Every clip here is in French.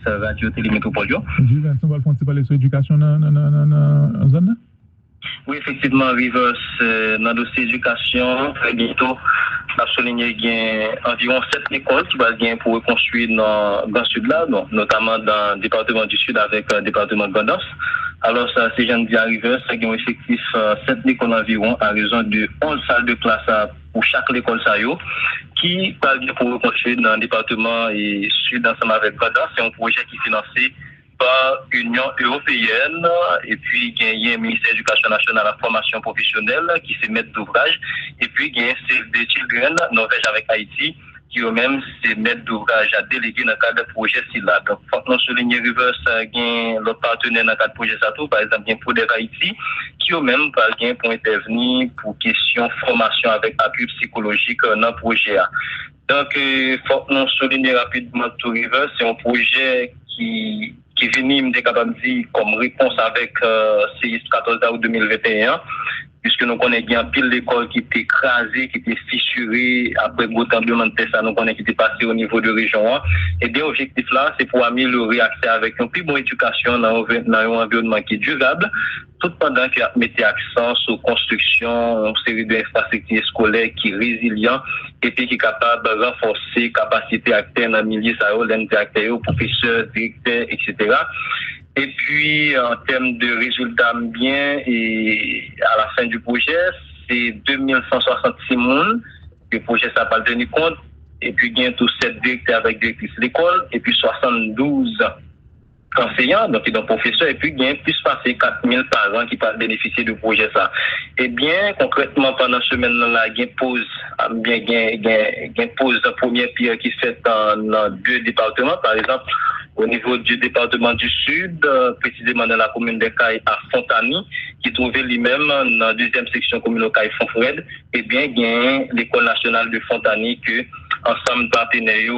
Radio Télémétropole. Rivers, on va le parler sur l'éducation dans la zone. Oui, effectivement, Rivers, dans le dossier éducation, très bientôt, on a souligné qu'il y a environ 7 écoles qui vont bien pour reconstruire dans le sud-là, notamment dans le département du sud avec le département de Gondas. Alors, ça, c'est jeune dit à Rivers, il y a un effectif 7 écoles environ à raison de 11 salles de classe pour chaque école qui va bien pour reconstruire dans le département et sud ensemble avec Gondas. C'est un projet qui est financé par l'Union européenne et puis il y a un ministère de l'Éducation nationale à la formation professionnelle qui se met d'ouvrage et puis il y a Save the Children Norvège avec Haïti qui eux-mêmes se mettent d'ouvrage à déléguer dans le cadre de projet SILA. Donc, faut que nous soulignions Rivers, il y a l'autre partenaire dans le cadre de projet SATO, par exemple, il y a Poder Haïti, qui eux-mêmes parlent pour intervenir pour question formation avec appui psychologique dans le projet. Donc, il faut que nous soulignions rapidement tout Rivers, c'est un projet qui est venu, me capable de dire, comme réponse avec séisme 14 août 2021, puisque nous connaissons bien pile l'école qui était écrasée, qui était fissurée, après le tremblement de terre, ça nous connaissons qui était passé au niveau de région 1. Et bien, l'objectif là, c'est pour améliorer l'accès avec une plus bonne éducation dans un environnement qui est durable, tout pendant qu'il a mis accent sur construction, une série d'infrastructures scolaires qui est résilient et puis qui est capable de renforcer capacité acteurs dans le milieu, ça acteurs, professeurs, directeurs, etc. Et puis, en termes de résultats bien, et à la fin du projet, c'est 2166 personnes. Le projet ça pas tenu compte. Et puis, il y a tous 7 directeurs avec directrices de l'école. Et puis, 72 enseignants, donc ils sont professeurs. Et puis, il y a plus passé 4000 parents qui peuvent bénéficier du projet ça. Et bien, concrètement, pendant ce semaine-là, il y a une pause de première pierre qui se fait dans 2 départements. Par exemple, au niveau du département du Sud, précisément dans la commune de Caille à Fontany, qui trouvait lui-même dans la 2e section commune de Caille Fonfred, eh bien, il y a l'école nationale de Fontany que ensemble partenaires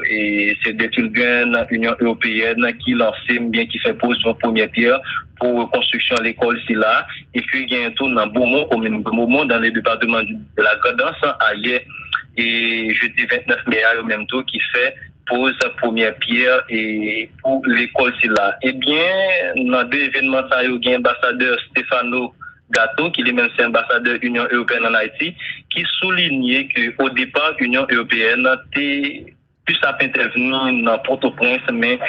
et c'est des children, l'Union européenne qui lancé bien qui fait pose une première pierre pour reconstruction de l'école ici là. Et puis, il y a un tour dans Beaumont, commune de Beaumont, dans les départements de la Grandance, ailleurs, et jeudi 29 mai, au même tour, qui fait pose première pierre et pour l'école c'est là. Eh bien, dans 2 événements, ça y a eu l'ambassadeur Stefano Gatto, qui est même ambassadeur de l'Union européenne en Haïti, qui soulignait qu'au départ, l'Union européenne était plus à intervenir dans Port-au-Prince, mais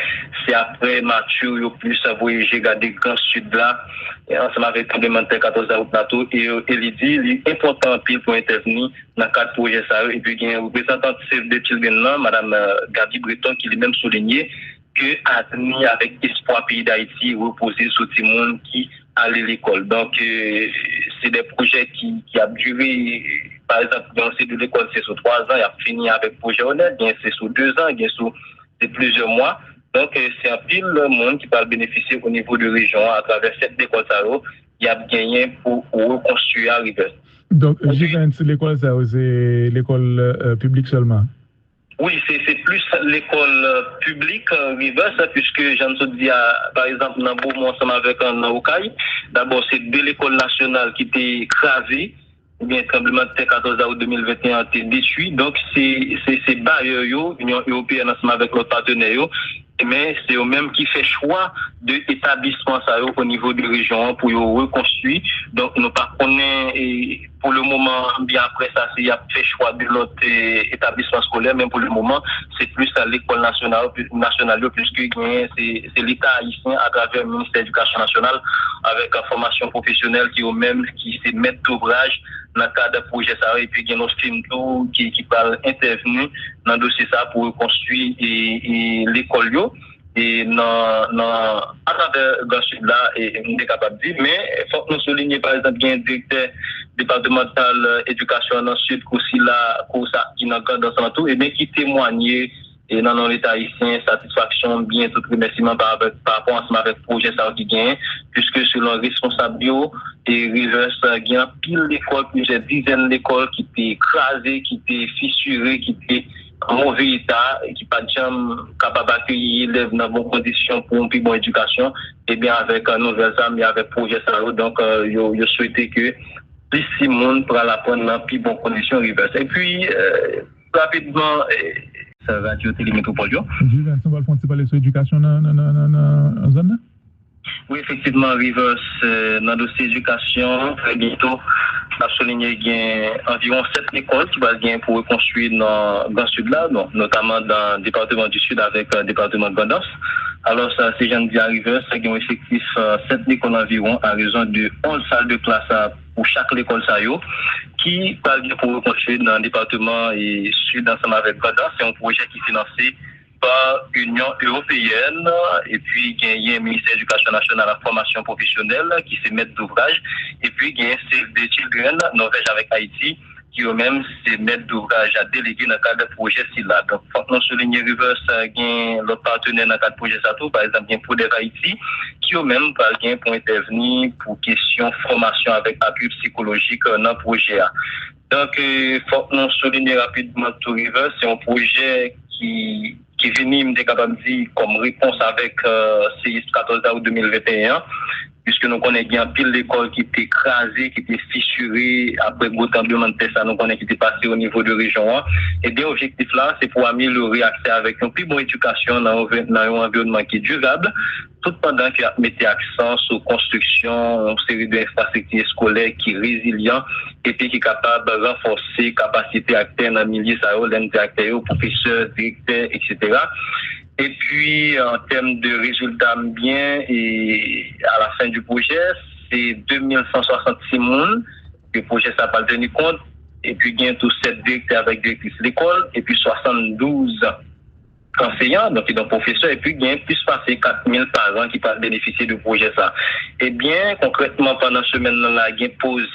c'est après Mathieu, plus à voyager dans des grands sud là, et ensemble avec le tremblement de terre 14 août NATO, et il dit, il est important pour intervenir dans le cadre de projet ça. Et puis, il y a un représentant de Children là, Madame Gabi Breton, qui lui même souligné que avenir avec espoir pays d'Haïti reposer sur tout le monde qui allait à l'école. Donc, c'est des projets qui a duré. Par exemple, dans ces 2 écoles, c'est sur 3 ans, il a fini avec projet honnête, bien c'est sur 2 ans, bien c'est plusieurs mois. Donc, c'est un pile monde qui va bénéficier au niveau de région à travers cette école, il a gagné pour reconstruire à Rivers. Donc, c'est l'école, c'est l'école publique seulement? Oui, c'est plus l'école publique Rivers, puisque j'en ai dit, par exemple, dans Beaumont, ensemble avec un Okaï. D'abord, c'est de l'école nationale qui était écrasée. Bien, tremblement de terre 14 août 2021 a été détruit. Donc, c'est barrières, l'Union européenne ensemble avec leurs partenaires, mais c'est eux-mêmes qui fait choix de établissement ça au niveau de région pour reconstruire. Donc, nous pas connaît pour le moment, bien après ça, il y a fait choix de l'autre établissement scolaire, mais pour le moment, c'est plus à l'école nationale, puisque c'est l'État haïtien à travers le ministère de l'Éducation nationale avec la formation professionnelle qui eux-mêmes qui se mettent d'ouvrage dans le cadre de projet ça, et puis il y a nos films qui parlent intervenir dans le dossier ça pour reconstruire l'école et à travers le sud là et on est capable de dire, mais il faut que nous soulignions par exemple bien un directeur départemental éducation dans le sud aussi là qui n'a pas dans son tout et bien qui témoignait et dans l'État haïtien, satisfaction, bien, tout remerciement par rapport à avec le projet ça qui gagne, puisque selon responsable et Rivers, il y a pile d'écoles, plusieurs dizaines d'écoles qui étaient écrasées, qui étaient fissurées, qui étaient en mauvais état, et qui pas de jamais capable d'accueillir les élèves dans de bonnes conditions pour une plus bonne éducation, et bien avec un nouvel âme et avec le projet ça, donc, je souhaitais que plus de monde pour la prendre dans plus bonnes conditions Rivers. Et puis, rapidement, Radio Télémétropole. Vincent, on va parler sur l'éducation dans la zone? Oui, effectivement, Rivers, dans le dossier éducation, très bientôt, a souligné qu'il y a environ 7 écoles qui vont gagner pour reconstruire dans le sud-là, notamment dans le département du sud avec le département de Gondos. Alors, ça, c'est Jean Dia Rivers, qui a un effectif 7 écoles environ à raison de 11 salles de classe pour chaque école qui va gagner pour reconstruire dans le département et sud ensemble avec Gondos. C'est un projet qui est financé par l'Union européenne et puis il y a un ministère de l'Éducation nationale à la formation professionnelle qui se met d'ouvrage et puis il y a un Save the Children Norvège avec Haïti qui eux-mêmes se mettent d'ouvrage à déléguer dans le cadre de projet SILA. Donc, faut que nous soulignions Rivers, il y a l'autre partenaire dans le cadre de projet SATO, par exemple, il y a Poder Haïti, qui eux-mêmes pour intervenir pour question formation avec appui psychologique dans le projet. Donc, il faut que nous soulignions rapidement tout Rivers, c'est un projet qui est venu, me capable de dire, comme réponse avec CIS 14 août 2021, puisque nous connaissons bien pile l'école qui était écrasée, qui était fissurée après le gros tremblement de terre, ça nous connaissons qui était passé au niveau de région 1. Et bien, l'objectif là, c'est pour améliorer l'accès avec une plus bonne éducation dans un environnement qui est durable, tout pendant qu'il mettait accent sur construction, une série d'infrastructures scolaires qui sont résilientes et puis qui est capable de renforcer capacité acteurs dans le milieu, ça directeurs, professeurs, directeurs, etc. Et puis, en termes de résultats bien, et à la fin du projet, c'est 2166 personnes. Le projet, ça n'a pas tenu compte. Et puis, il y a tous 7 directeurs avec directrices d'école. Et puis, 72 enseignants, donc ils sont professeurs. Et puis, il y a plus passé 4000 parents qui peuvent bénéficier du projet, ça. Et bien, concrètement, pendant ce semaine-là, il y a une pause,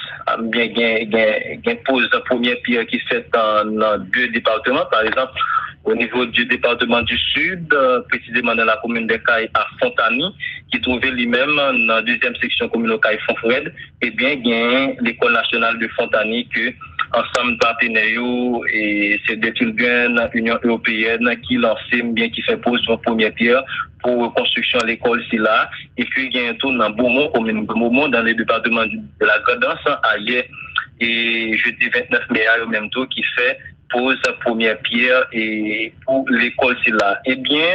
pause de première pierre qui se fait dans 2 départements, par exemple, au niveau du département du Sud, précisément dans la commune de Caille à Fontani, qui trouvait lui-même dans la 2e section commune Caille Fonfred, et bien, il y a l'école nationale de Fontani que, ensemble partenaires, et c'est des Children, l'Union européenne, qui lancé, bien, qui fait pause sur première pierre pour reconstruction de l'école ici là. Et puis, il y a un tour dans Beaumont, commune de Beaumont, dans le département de la Grandance, ailleurs, et jeudi 29 mai, au même tour, qui fait pose première pierre et pour l'école c'est là. Eh bien,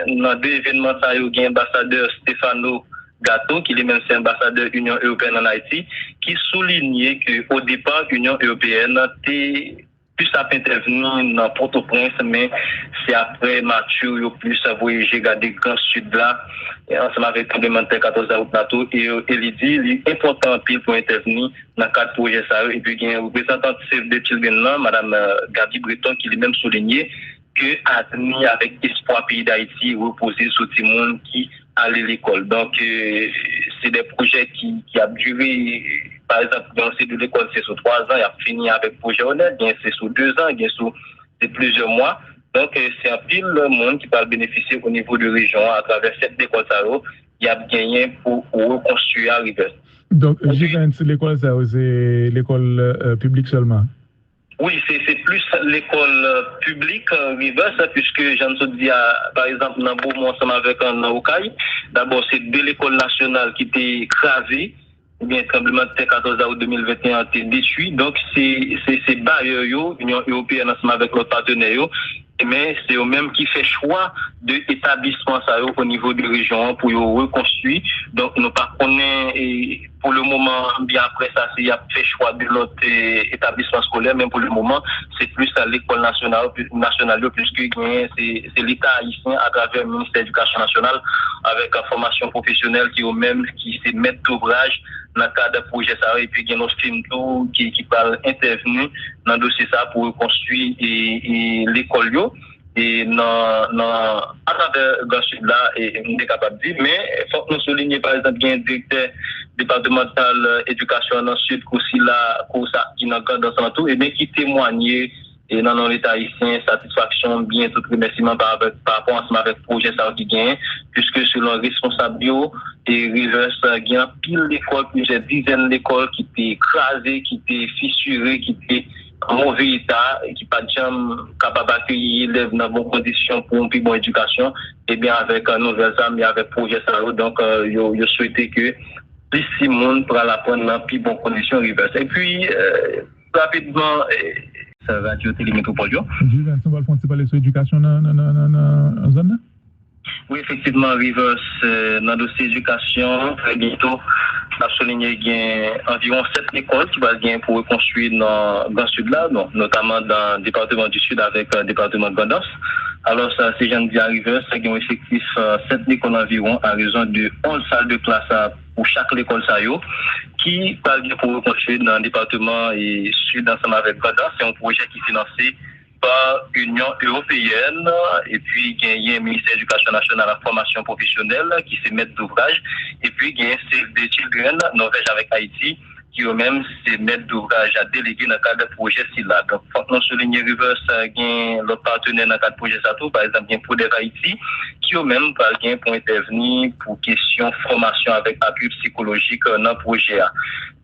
dans 2 événements, ça il y a l'ambassadeur Stefano Gatto, qui est même ambassadeur de l'Union européenne en Haïti, qui soulignait qu'au départ, l'Union européenne était plus à intervenir dans Port-au-Prince, mais c'est après Mathieu, plus à voyager, garder le Grand Sud là, et ensemble avec le parlementaire 14 août NATO, et il dit, il est important pour intervenir dans le cadre de projet ça. Et puis, il y a un représentant de Children là, Mme Gabi Breton, qui lui même souligné que avenir avec espoir pays d'Haïti reposer sur tout le monde qui allait à l'école. Donc, c'est des projets qui a duré. Par exemple, dans le de l'école, c'est sur 3 ans, il a fini avec projet honnête, bien c'est sur 2 ans, bien c'est plusieurs mois. Donc, c'est un pile de monde qui va bénéficier au niveau de région à travers cette école, il y a gagné pour reconstruire Rivers. Donc, l'école, c'est l'école publique seulement? Oui, c'est plus l'école publique Rivers, puisque j'en ai dit, par exemple, dans Beaumont, ensemble avec un Okaï. D'abord, c'est de l'école nationale qui était écrasée. Bien, tremblement de terre 14 août 2021 a été détruit. Donc, c'est bailleurs, l'Union européenne ensemble avec l'autre partenaire, mais c'est eux-mêmes qui fait choix de établissement au niveau de région pour reconstruire. Donc, nous pas connaît pour le moment, bien après ça, il y a fait choix de l'autre établissement scolaire, même pour le moment, c'est plus à l'école nationale, puisque c'est l'État haïtien à travers le ministère de l'Éducation nationale avec la formation professionnelle qui eux-mêmes qui se mettent d'ouvrage dans le cadre de projet ça, et puis il y a notre film tout qui parle intervenir dans le dossier ça pour reconstruire l'école et à travers le sud là et on est capable de dire, mais il faut que nous soulignions par exemple qu'il y a un directeur départemental éducation dans le sud aussi là qui n'a pas dans son tout et bien qui témoignait et dans l'État haïtien, satisfaction, bien, tout remerciement par rapport à ce projet ça qui gagne, puisque selon responsable et Rivers, il y a pile d'écoles, plusieurs dizaines d'écoles qui étaient écrasées, qui étaient fissurées, qui étaient en mauvais état, et qui pas jamais capable d'accueillir les élèves dans de bonnes conditions pour une plus bonne éducation, et bien avec un nouvel amis, avec projet ça, donc, je souhaitais que plus de monde pour la prendre dans plus bonnes conditions Rivers. Et puis, rapidement, Radio Télémétropole. Juvens, on va parler sur l'éducation dans la zone. Oui, effectivement, Rivers, dans le dossier éducation, très bientôt, on a souligné qu'il y a environ 7 écoles qui vont bien pour reconstruire dans le sud-là, notamment dans le département du sud avec le département de Gondos. Alors, ça, c'est Jean à Rivers, qui ont effectif 7 écoles environ à raison de 11 salles de classe pour chaque école qui parle bien pour reconstruire dans le département et sud ensemble avec Gondos. C'est un projet qui est financé par l'Union européenne et puis il y a un ministère de l'Éducation nationale à la formation professionnelle qui se met d'ouvrage et puis il y a un Save the Children Norvège avec Haïti qui eux-mêmes se mettent d'ouvrage à déléguer dans le cadre de projet SILA. Donc, faut que nous souligner Rivers, il y a l'autre partenaire dans le cadre de projet SATO, par exemple, il y a Prodev Haïti, qui eux-mêmes parlent pour intervenir pour question formation avec appui psychologique dans le projet.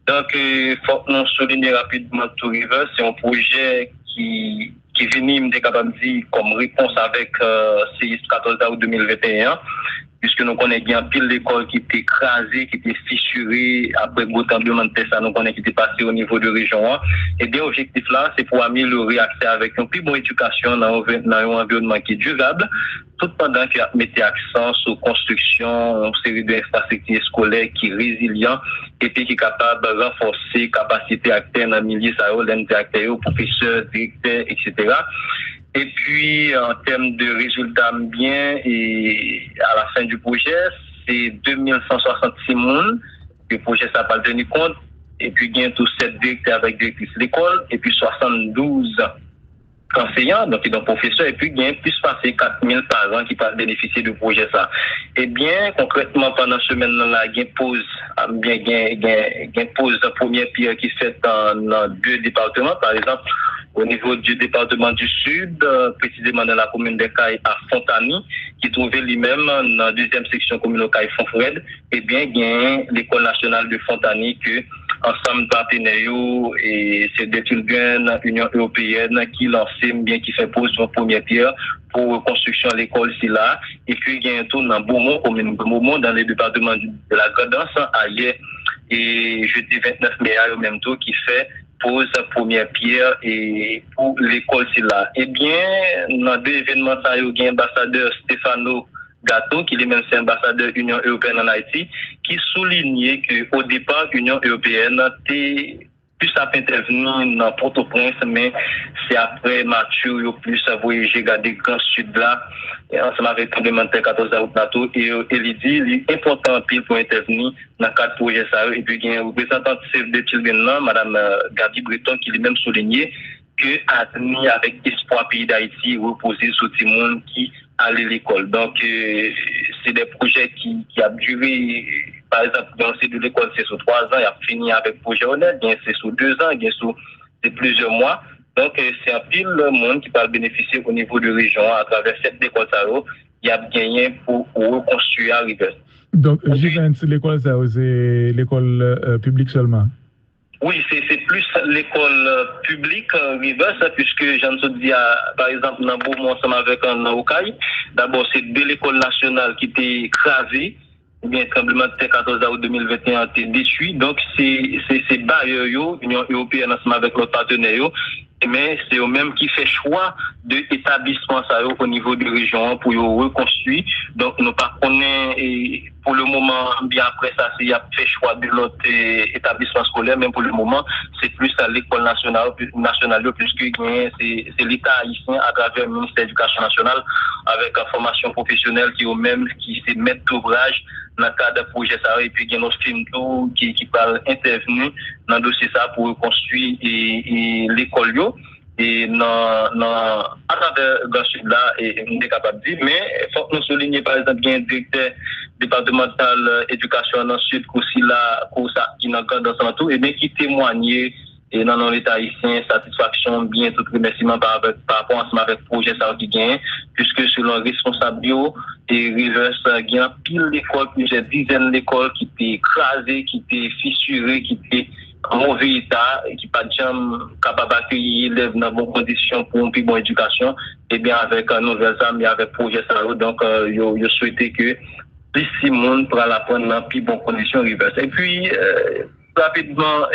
Donc, il faut que nous souligner rapidement tout Rivers, c'est un projet qui est venu, capable de dire, comme réponse avec CIS 14 août 2021, puisque nous connaissons bien pile d'écoles qui étaient écrasées, qui étaient fissurées après le tremblement de terre, ça nous connaissons qui était passé au niveau de région 1. Et bien, l'objectif là, c'est pour améliorer l'accès avec une plus bonne éducation dans un environnement qui est durable, tout pendant qu'il mettait accent sur construction, une série d'infrastructures scolaires qui sont résilientes et puis qui sont capables de renforcer capacité acteurs dans le milieu, ça acteurs, professeurs, directeurs, etc. Et puis, en termes de résultats bien, et à la fin du projet, c'est 2166 personnes. Le projet, ça n'a pas tenu compte. Et puis, il y a tous 7 directeurs avec directrices d'école. Et puis, 72 enseignants, donc ils sont professeurs. Et puis, il y a plus passé 4000 parents qui peuvent bénéficier du projet. Ça. Et bien, concrètement, pendant ce semaine-là, il y a une pause, première pierre qui se fait dans 2 départements. Par exemple, au niveau du département du Sud, précisément dans la commune de Caille à Fontany, qui trouvait lui-même dans la 2e section commune Caille Fonfred, eh bien, il y a l'école nationale de Fontany que ensemble partenaires et c'est des children Union européenne qui lancé bien qui fait pose son première pierre pour reconstruction de l'école ici là et puis il y a un tour dans Beaumont commune Beaumont dans le département de la Grandance ailleurs et jeudi 29 mai au même tour qui fait pose première pierre et pour l'école ici là. Eh bien dans 2 événements ça il y a ambassadeur Stefano Gatto, qui est même ambassadeur de l'Union européenne en Haïti, qui soulignait qu'au départ, l'Union européenne était plus à intervenir dans Port-au-Prince, mais c'est après Mathieu, plus à voyager dans des grands sud là, ensemble avec le parlementaire 14 août, et il dit il est important pour intervenir dans le cadre de projet ça. Et puis, il y a un représentant de Save the Children là, Mme Gabi Breton, qui lui-même souligné que avenir avec espoir pays d'Haïti reposer sur tout le monde qui allait à l'école. Donc, c'est des projets qui a duré, par exemple, dans ces 2 écoles, c'est sur 3 ans, il a fini avec projet honnête, bien c'est sur 2 ans, bien sur plusieurs mois. Donc, c'est un pile monde qui peut bénéficier au niveau de région à travers cette école, il y a gagné pour reconstruire à Rivers. Donc, Juvens, l'école, c'est l'école publique seulement? Oui, c'est plus l'école publique Rivers, puisque j'en ai dit, par exemple, dans Beaumont, ensemble avec un Okaï. D'abord, c'est 2 l'école nationale qui étaient écrasées. Bien, tremblement de terre 14 août 2021 a été détruit. Donc, c'est bailleurs, l'Union européenne ensemble avec l'autre partenaire, mais c'est eux-mêmes qui fait choix de établissement ça au niveau de région pour reconstruire. Donc, nous pas connaît pour le moment, bien après ça, il y a fait choix de l'autre établissement scolaire, mais pour le moment, c'est plus à l'école nationale, puisque c'est l'État haïtien à travers le ministère de l'Éducation nationale avec la formation professionnelle qui eux-mêmes qui se mettent d'ouvrage dans le cadre de projet ça et puis il y a nos films qui parlent intervenir dans le dossier ça pour reconstruire l'école et à travers le sud là et on est capable de dire mais il faut que nous soulignions par exemple qu'il y a un directeur départemental éducation dans le sud aussi là qui n'a pas dans son tout et bien qui témoignait et dans l'État haïtien, satisfaction, bien, tout remerciement par rapport à ce avec projet ça qui gagne, puisque selon responsable bio, et Rivers, il y a pile d'écoles, plusieurs dizaines d'écoles qui étaient écrasées, qui étaient fissurées, qui étaient en mauvais état, et qui pas de jamais capable d'accueillir les élèves dans de bonnes conditions pour une plus bonne éducation, et bien avec un nouvel âme et avec projet ça, donc, je souhaitais que plus de monde pourra l'apprendre dans de plus bonnes conditions Rivers. Et puis, rapidement,